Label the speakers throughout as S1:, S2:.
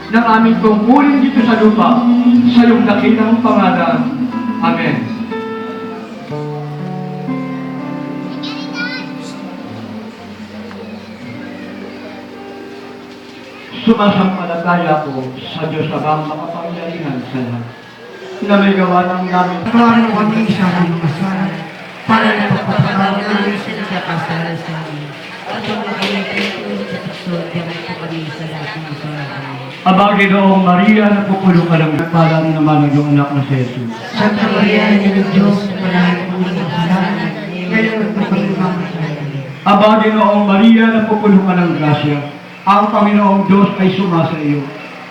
S1: ng aming tungkulin dito sa lupa sa iyong dakilang pangalan. Amen. Sumasampalataya ko sa Diyos Amang makapangyarihan sa lahat, na may gawa ng namin.
S2: Patawarin mo kami sa aming kasalanan, para na pagpapatawad namin sa nagkakasala sa amin. At huwag na kami pinatuloy sa pagsunod, gamit po kami sa lahat ng kasalanan.
S1: Aba, Ginoong Maria, napupulo ka ng nagpalang naman ng iyong anak na si Jesus.
S2: Santa Maria, Ina ng Diyos, manahal kami ng kasalanan, ngayon at magpapalimamatay.
S1: Aba, Ginoong Maria, napupulo ka ng grasya. Ang Panginoong Diyos ay sumasa iyo.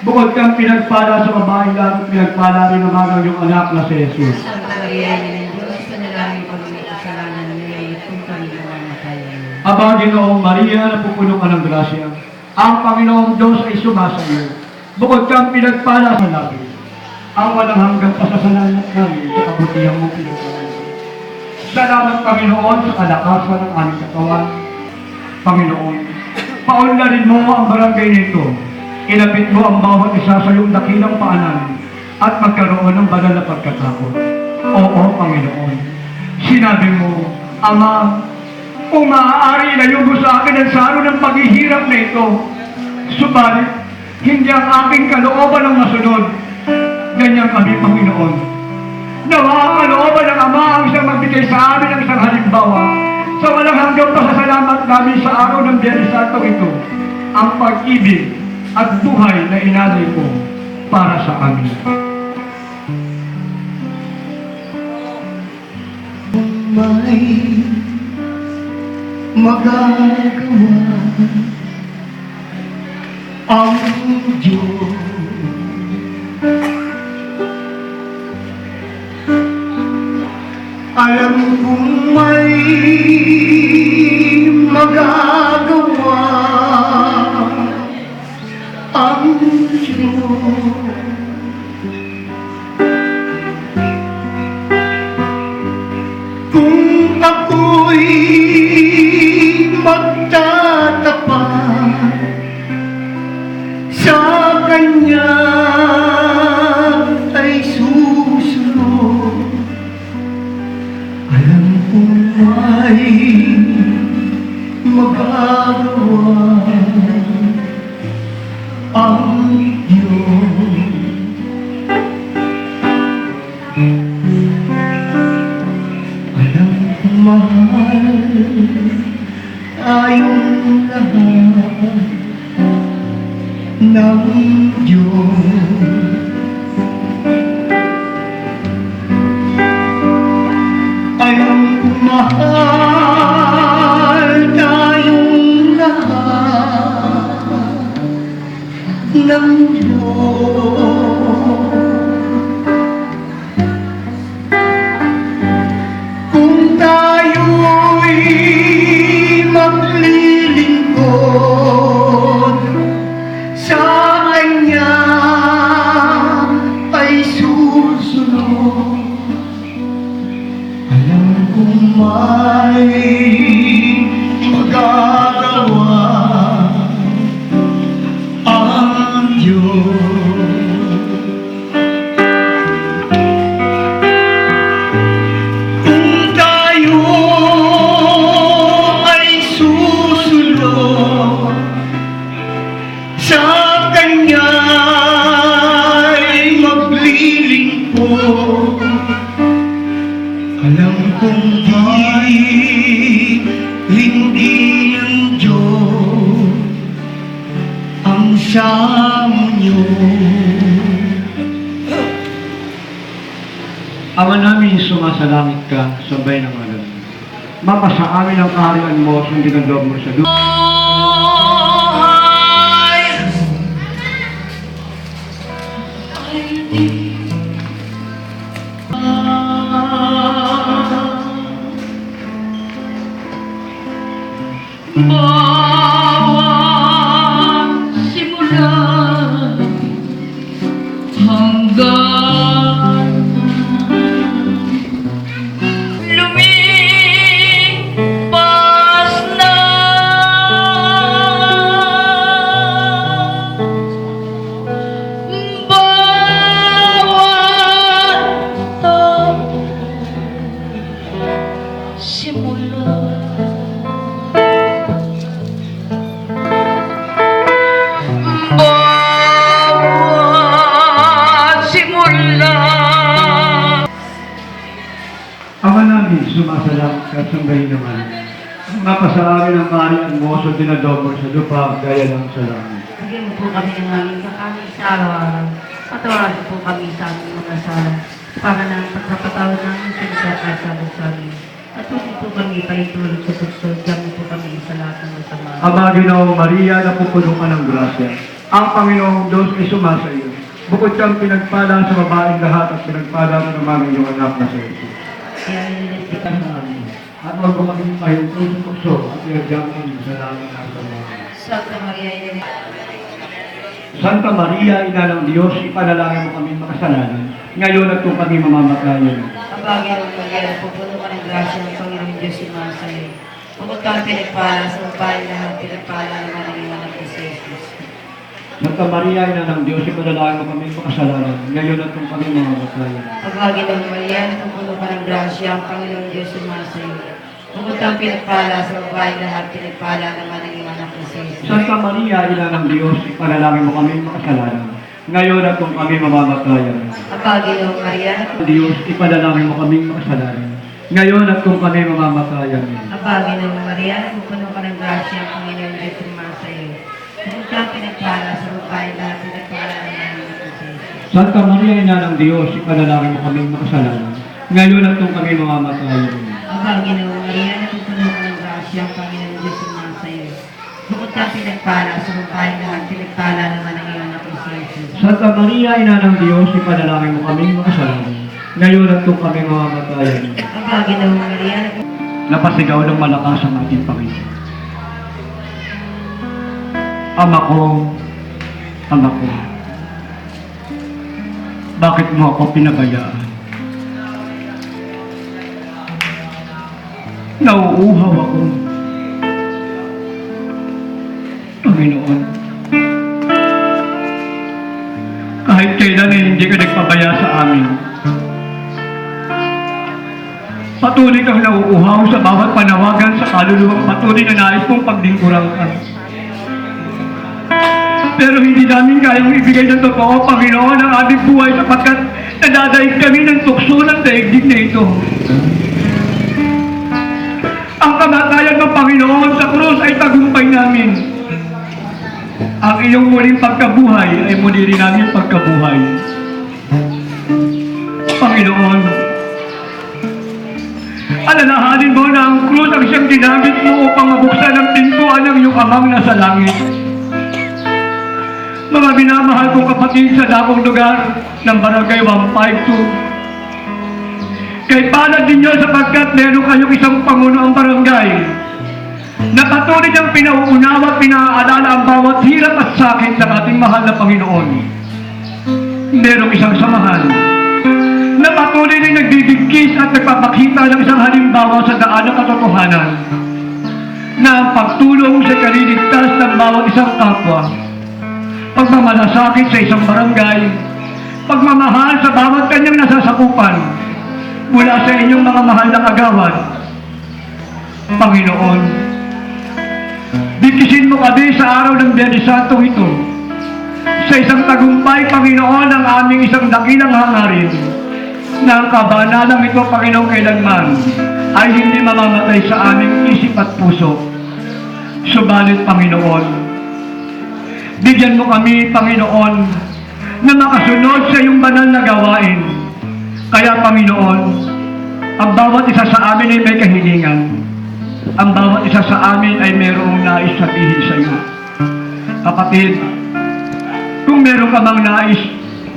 S1: Bukod kang pinagpala sa babaeng lahat, pinagpala rin naman ang iyong anak na si Jesus.
S2: Santa Maria, Ina ng Diyos, manalangin kami ng kasalanan, ngayon at kami namamatay.
S1: Aba, Ginoong Maria, napupuno ka ng grasya. Ang Panginoong Diyos ay sumasa iyo. Bukod kang pinagpala sa labi. Ang walang hanggang pasasalanan namin sa kabutihan mong pinagpala. Salamat, Panginoon, sa kalakasan ng aming katawan. Panginoon, paunlarin mo ang barangay nito. Ilapit mo ang bawat isa sa iyong dakilang paanan at magkaroon ng banal na pagkatakot. Oo, Panginoon. Sinabi mo, Ama, kung maaari ilayo mo sa akin ang saro ng paghihirap na ito, subalit, hindi ang aking kalooban ang masunod. Ganyan kami, Panginoon. Nawa ang kalooban ng Ama ang siyang magbigay sa amin ng isang halimbawa sa walang hanggang pasasalamat namin sa araw ng Biyernes Santo ito, ang pag-ibig at buhay na inalay ko para sa amin.
S2: May magagawa ang Diyos. Alam kong may magagawa ang Diyos. Kung ako'y magtatapat sa Kanya ay susunod, alam kong may magagawa ang Diyos. Alam kong mahal tayong lahat ng Diyos. Alam kong mahal tayong lahat ng Diyos. Kung tayo'y maglilingkod sa Kanya ay susunod, alam kong may magagawa ang Diyos. Kung tayo ay susunod sa Kanya ay maglilingkod, alam kong hindi ng Diyos ang samo niyo.
S1: Ama namin, sumasalangit ka, sabay ng alam. Mapasa amin ang kaharian mo, sundin ang loob mo sa lupa.
S3: Bawat simula hanggang lumipas na,
S1: salamat ka sa gayon naman. Mapasalamin ang mari ang moso dinadobor sa lupa, gaya lang sa langit.
S2: Bigyan mo po kami ng aming kakanin sa araw-araw. Patawaran po kami sa aming mga sala. Para na ang pagkapatawad namin sa nagkakasala sa amin. At huwag po kami paitulog sa tukso. Diyan po kami sa lahat ng masama.
S1: Ama Ginoong Maria, napupuno ka ng grasya. Ang Panginoong Diyos ay sumasa iyo. Bukod kang pinagpala sa babaeng lahat at pinagpala sa naman iyong anak na sa Jesus.
S2: Kaya nililiti ka sa amin.
S1: At huwag mo kaming pahintulog sa tukso at iadyan kami sa langit ng sama.
S2: Santa Maria,
S1: Santa Maria, Ina ng Diyos, ipanalangin mo kami makasalanan. Ngayon at kung kami mamamatayan.
S2: Kabagay ang Maria, pupuno ka ng grasya ng Panginoon Diyos sumasa iyo. Bukod kang pinagpala sa babaeng lahat, pinagpala naman ang iyong anak na si Jesus.
S1: Santa Maria, Ina ng Diyos, ipanalangin mo kami makasalanan. Ngayon at kung kami mamamatayan.
S2: Kabagay ng Maria, pupuno ka ng grasya ang Panginoon Diyos sumasa iyo. Bukod kang pinagpala sa babaeng lahat, pinagpala naman ang iyong anak na si Jesus.
S1: Santa Maria, Ina ng Diyos, ipanalangin mo kami makasalanan. Ngayon at kung kami mamamatayan.
S2: Kabagay ng Maria,
S1: Diyos, ipanalangin mo kami makasalanan. Ngayon at kung kami mamamatayan.
S2: Kabagay ng Maria, pupuno ka ng grasya ang Panginoon Diyos sumasa iyo. Bukod kang pinagpala sa babaeng lahat, pinagpala naman ang iyong anak na si Jesus.
S1: Santa Maria, Ina ng Diyos, ipanalangin mo kami makasalanan. Ngayon at kung kami mamamatayan.
S2: Kabagay ng Maria, pupuno ka ng grasya ang Panginoon Diyos sumasa iyo. Bukod kang pinagpala sa babaeng lahat, pinagpala naman ang iyong anak na si Jesus.
S1: Santa Maria, Ina ng Diyos, ipanalangin mo kami makasalanan. Ngayon at kung kami mamamatayan.
S2: Kabagay ng Maria,
S1: Napasigaw ng malakas ang ating Panginoon. Ama ko, bakit mo ako pinabayaan? Nauuhaw ako. Panginoon, kahit kailan ay hindi ka nagpabaya sa amin. Patuloy kang nauuhaw sa bawat panawagan sa kaluluwang patuloy na nais mong pagdingkurang ka. Pero hindi namin kayang ibigay ng totoo, Panginoon, ang aming buhay sapagkat nadadaig kami ng tukso ng daigdig na ito. Ang kamatayan ng Panginoon sa krus ay tagumpay namin. Ang iyong muling pagkabuhay ay muli rin namin pagkabuhay. Panginoon, alalahanin mo na ang krus ang siyang ginamit mo upang mabuksan ang pintuan ng iyong amang nasa langit. Mga minamahal kong kapatid sa dakong lugar ng Barangay 152, kay palad ninyo sapagkat meron kayong isang panguno ang barangay na patuloy niyang pinauunawa at pinaalala ang bawat hirap at sakit ng ating mahal na Panginoon. Merong isang samahan na patuloy rin nagbibigkis at nagpapakita ng isang halimbawa sa daan ng katotohanan na ang pagtulong sa kaliligtas ng bawat isang kapwa, pagmamalasakit sa isang barangay, pagmamahal sa bawat kanyang nasasakupan mula sa inyong mga mahal na kagawad. Panginoon, bigkisin mo kami sa araw ng Biyernes Santo ito sa isang tagumpay, Panginoon, ang aming isang dakilang hangarin na ang kabanalang ito, Panginoon, kailanman ay hindi mamamatay sa aming isip at puso. Subalit, Panginoon, bigyan mo kami, Panginoon, na makasunod sa iyong banal na gawain. Kaya, Panginoon, ang bawat isa sa amin ay may kahilingan. Ang bawat isa sa amin ay mayroong nais sabihin sa iyo. Kapatid, kung meron ka mang nais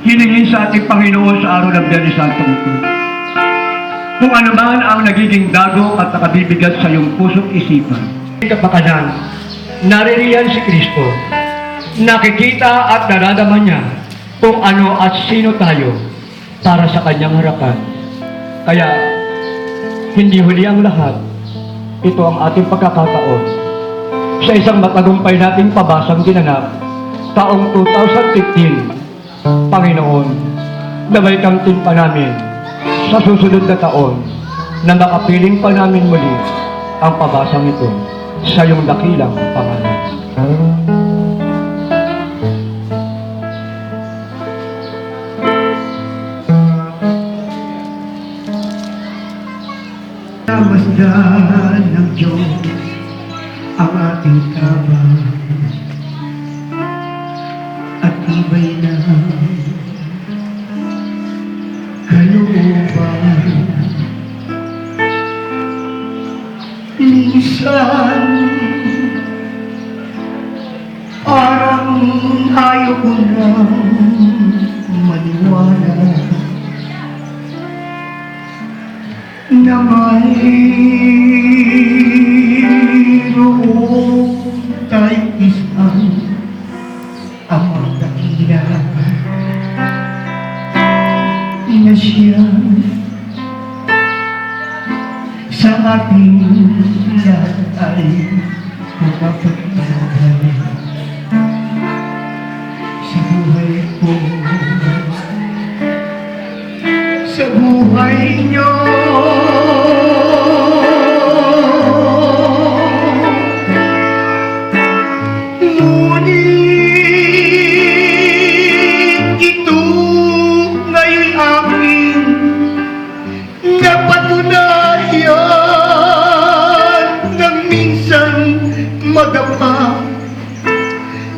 S1: hilingin sa ating Panginoon sa araw ng Biyernes Santo ito, kung ano man ang nagiging dago at nakabibigat sa iyong puso't isipan, kapakanan, naririyan si Kristo. Nakikita at nararamdaman niya kung ano at sino tayo para sa kanyang harapan. Kaya, hindi huli ang lahat. Ito ang ating pagkakataon sa isang matagumpay nating pabasang ginanap taong 2015. Panginoon, naway kamtin pa namin sa susunod na taon na makapiling pa namin muli ang pabasang ito sa iyong dakilang pangalan.
S4: Mas
S1: matibay na kalooban. Minsan parang ayaw ko na maniwala na mayroong tayong isang amang dakila na siya sa ating lahat ay mapapagpapalit sa buhay ko, sa buhay niyo. Ngunit ito ngayon'y aking napatunayan nang minsan madapa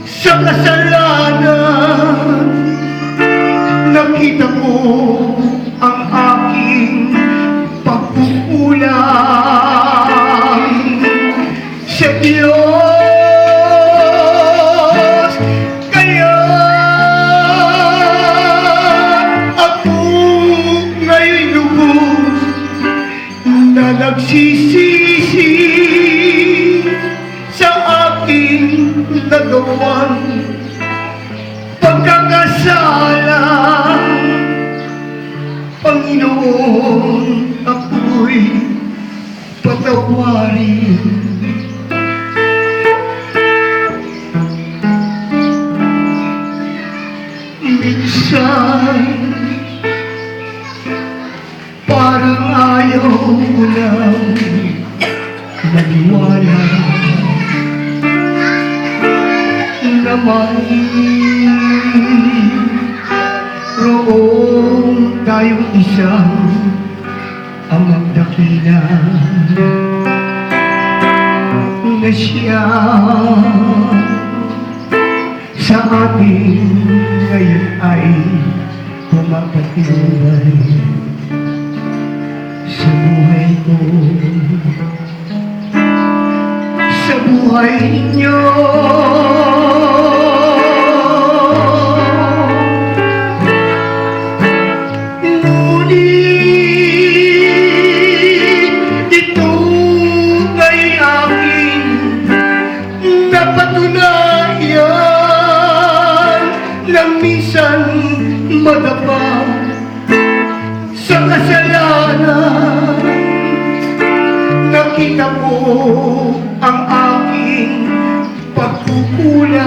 S1: sa kasalanan. Nakita ko ang aking pagkukulang sa Diyos, kaya ako ngayon'y lubos na nagsisisi sa aking nagawang pagkakasala. Panginoon, ako'y patawarin. Minsan parang ayaw ko lang maniwala na mayroong tayong isang amang dakila na siya sa ating ngayon ay pumapatibay sa buhay ko, sa buhay niyo. Ngunit ito ngayon'y aking napatunayan nang minsan madapa sa kasalanan. Nakita ko ang aking pagkukulang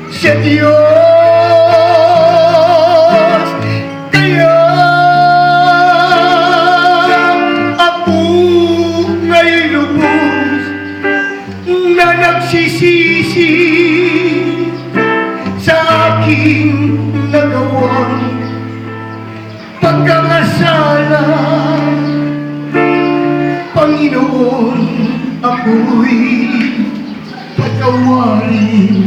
S1: sa Diyos, kaya ako ngayon'y lubos na nagsisisi sa aking nagawang pagkakasala. Panginoon, ako'y patawarin.